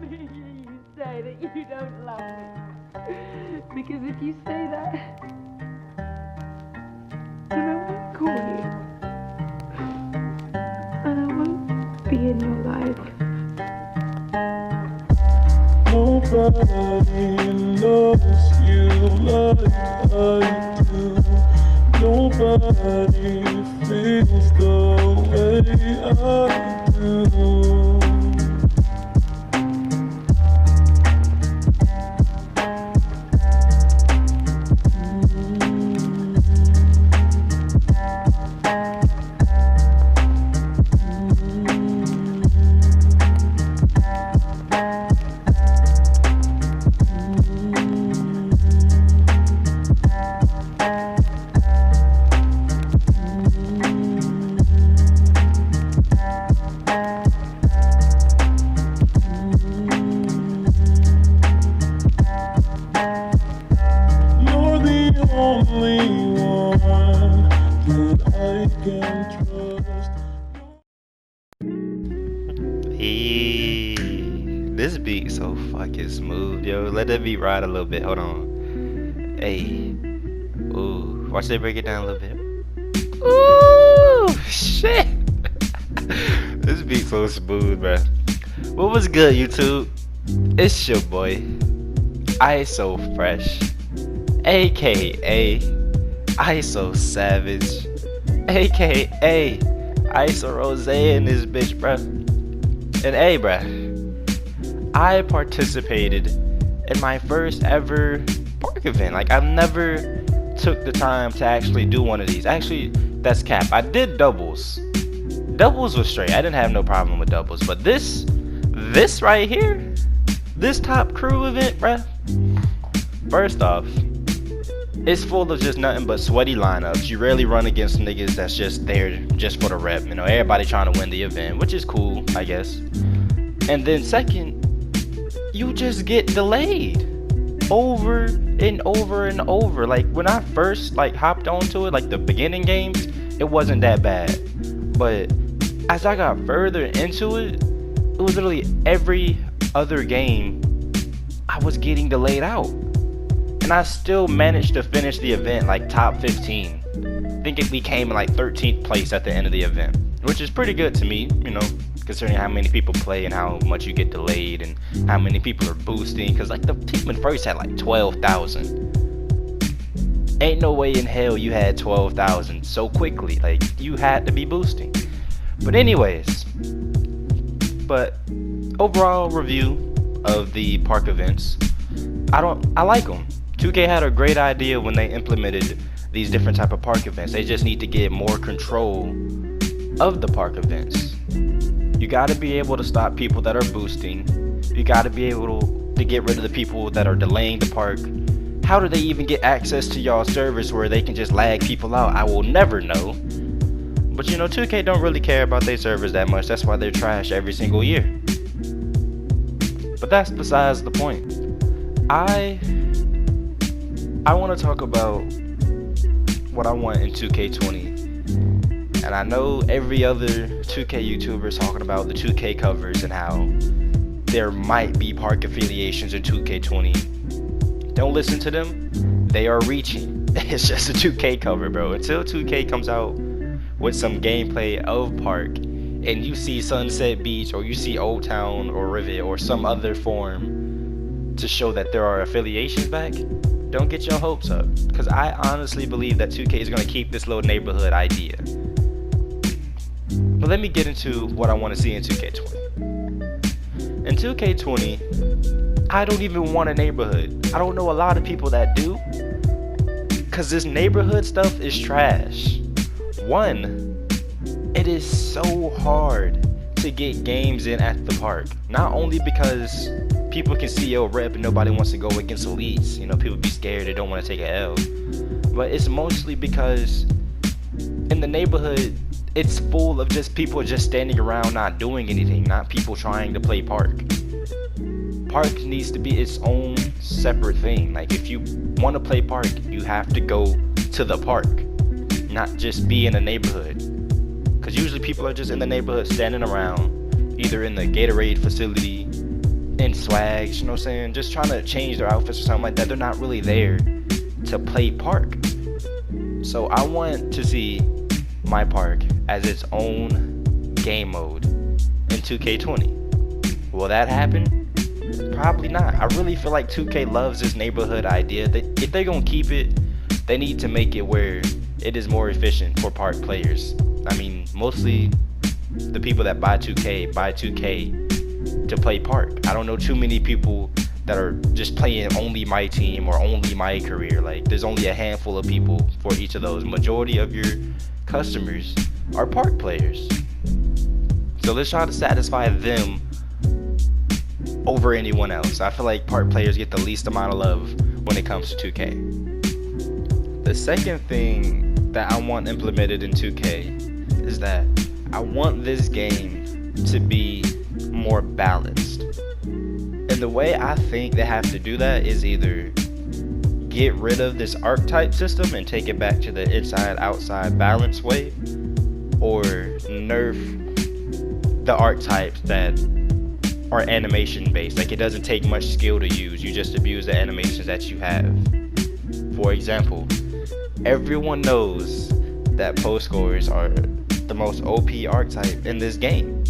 me hear you say that you don't love me. Because if you say that, then I won't call you. And I won't be in your life. Nobody loves you like I do. Nobody feels the way I do. Only one that I can trust. This beat so fucking smooth, yo. Let that beat ride a little bit. Hold on. Hey. Ooh. Watch they break it down a little bit. Ooh. Shit. This beat so smooth, bruh. What was good, YouTube? It's your boy, TheIsoFresh, aka TheIsoSavage, aka Iso Rose in this bitch, bruh. And hey, bruh, I participated in my first ever park event. Like, I've never took the time to actually do one of these. Actually, that's cap. I did doubles. Doubles was straight. I didn't have no problem with doubles. But this right here, this top crew event, bruh. First off, it's full of just nothing but sweaty lineups. You rarely run against niggas that's just there just for the rep. You know, everybody trying to win the event, which is cool, I guess. And then second, you just get delayed over and over and over. Like, when I first hopped onto it, like the beginning games, it wasn't that bad. But as I got further into it, it was literally every other game I was getting delayed out. And I still managed to finish the event like top 15. I think we came in like 13th place at the end of the event, which is pretty good to me, you know, considering how many people play and how much you get delayed and how many people are boosting. Because like the team in first had like 12,000. Ain't no way in hell you had 12,000 so quickly. Like, you had to be boosting. But anyways, overall review of the park events, I like them. 2K had a great idea when they implemented these different type of park events. They just need to get more control of the park events. You got to be able to stop people that are boosting. You got to be able to get rid of the people that are delaying the park. How do they even get access to y'all servers where they can just lag people out? I will never know. But you know, 2K don't really care about their servers that much. That's why they're trash every single year. But that's besides the point. I want to talk about what I want in 2K20. And I know every other 2K YouTuber is talking about the 2K covers and how there might be park affiliations in 2K20. Don't listen to them. They are reaching. It's just a 2K cover, bro. Until 2K comes out with some gameplay of park and you see Sunset Beach or you see Old Town or Rivet or some other form to show that there are affiliations back, don't get your hopes up, because I honestly believe that 2K is going to keep this little neighborhood idea. But let me get into what I want to see in 2K20. In 2K20, I don't even want a neighborhood. I don't know a lot of people that do, because this neighborhood stuff is trash. One, it is so hard to get games in at the park. Not only because people can see your rep and nobody wants to go against elites. You know, people be scared, they don't want to take a L. But it's mostly because in the neighborhood, it's full of just people just standing around not doing anything, not people trying to play park. Park needs to be its own separate thing. Like, if you want to play park, you have to go to the park, not just be in a neighborhood. Because usually people are just in the neighborhood standing around, either in the Gatorade facility, in swags, you know what I'm saying? Just trying to change their outfits or something like that. They're not really there to play park. So I want to see my park as its own game mode in 2K20. Will that happen? Probably not. I really feel like 2K loves this neighborhood idea. If they're gonna keep it, they need to make it where it is more efficient for park players. I mean, mostly the people that buy 2K to play park. I don't know too many people that are just playing only my team or only my career. Like, there's only a handful of people for each of those. Majority of your customers are park players. So let's try to satisfy them over anyone else. I feel like park players get the least amount of love when it comes to 2K. The second thing that I want implemented in 2K is that I want this game to be more balanced. And the way I think they have to do that is either get rid of this archetype system and take it back to the inside-outside balance way, or nerf the archetypes that are animation based. Like, it doesn't take much skill to use, you just abuse the animations that you have. For example, everyone knows that post scorers are the most OP archetype in this game.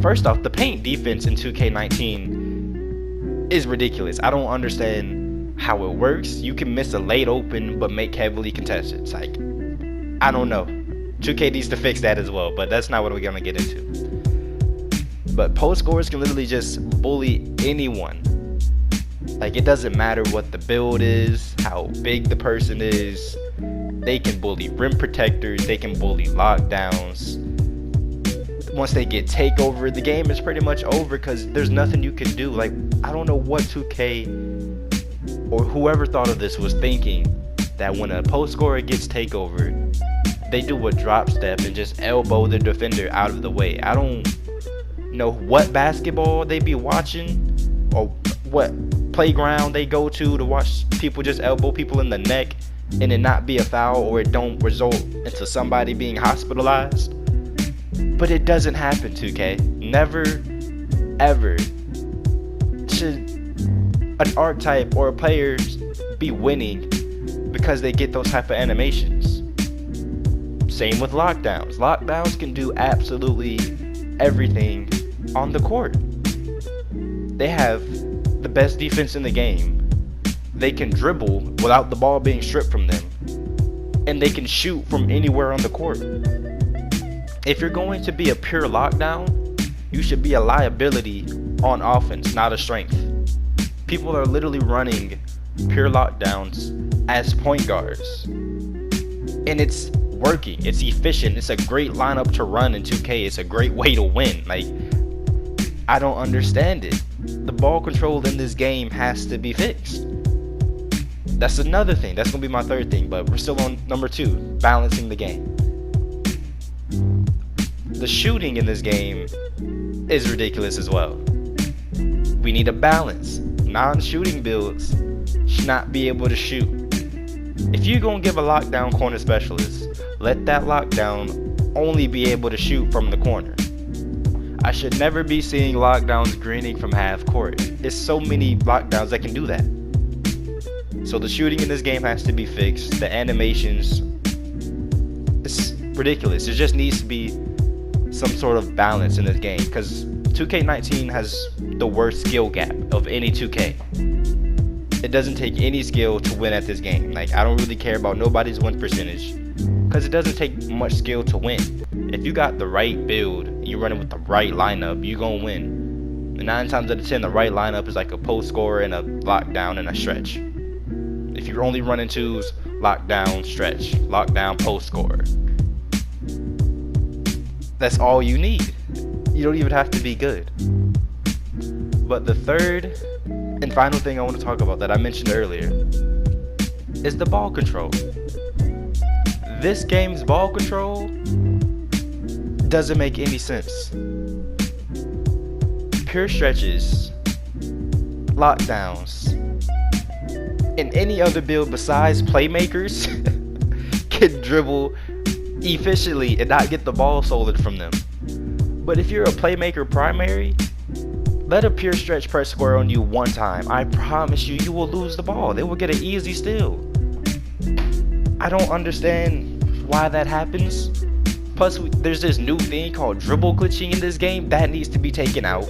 First off, the paint defense in 2K19 is ridiculous. I don't understand how it works. You can miss a late open but make heavily contested. It's like, I don't know. 2K needs to fix that as well, but that's not what we're gonna get into. But post scorers can literally just bully anyone. Like, it doesn't matter what the build is, how big the person is. They can bully rim protectors, they can bully lockdowns. Once they get takeover, the game is pretty much over because there's nothing you can do. Like, I don't know what 2K or whoever thought of this was thinking, that when a post scorer gets takeover, they do a drop step and just elbow the defender out of the way. I don't know what basketball they be watching or what playground they go to watch people just elbow people in the neck and it not be a foul, or it don't result into somebody being hospitalized. But it doesn't happen, 2K. Never, ever should an archetype or a player be winning because they get those type of animations. Same with lockdowns. Lockdowns can do absolutely everything on the court. They have the best defense in the game. They can dribble without the ball being stripped from them. And they can shoot from anywhere on the court. If you're going to be a pure lockdown, you should be a liability on offense, not a strength. People are literally running pure lockdowns as point guards. And it's working. It's efficient. It's a great lineup to run in 2K. It's a great way to win. Like, I don't understand it. The ball control in this game has to be fixed. That's another thing. That's going to be my third thing, but we're still on number 2, balancing the game. The shooting in this game is ridiculous as well. We need a balance. Non-shooting builds should not be able to shoot. If you're going to give a lockdown corner specialist, let that lockdown only be able to shoot from the corner. I should never be seeing lockdowns greening from half court. There's so many lockdowns that can do that. So the shooting in this game has to be fixed. The animations, it's ridiculous. It just needs to be some sort of balance in this game, because 2K19 has the worst skill gap of any 2K. It doesn't take any skill to win at this game. Like, I don't really care about nobody's win percentage, because it doesn't take much skill to win. If you got the right build and you're running with the right lineup, you're gonna win. And 9 times out of 10, the right lineup is like a post scorer and a lockdown and a stretch. If you're only running twos, lockdown, stretch, lockdown, post scorer. That's all you need. You don't even have to be good. But the third and final thing I want to talk about that I mentioned earlier is the ball control. This game's ball control doesn't make any sense. Pure stretches, lockdowns, and any other build besides playmakers can dribble efficiently and not get the ball stolen from them. But if you're a playmaker primary, Let a pure stretch press score on you one time. I promise you, you will lose the ball. They will get an easy steal. I don't understand why that happens. Plus, there's this new thing called dribble glitching in this game. That needs to be taken out.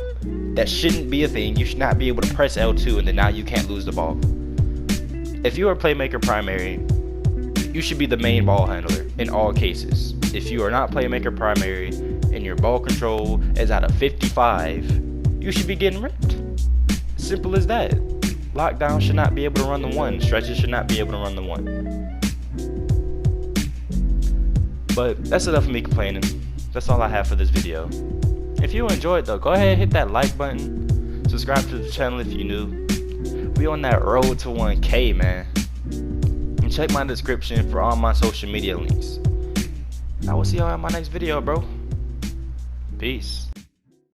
That shouldn't be a thing. You should not be able to press L2 and then now you can't lose the ball. If you are playmaker primary, you should be the main ball handler in all cases. If you are not playmaker primary and your ball control is out of 55, you should be getting ripped. Simple as that. Lockdown should not be able to run the one. Stretches should not be able to run the one. But that's enough of me complaining. That's all I have for this video. If you enjoyed though, go ahead and hit that like button. Subscribe to the channel if you're new. We on that road to 1K, man. And check my description for all my social media links. I will see y'all in my next video, bro. Peace.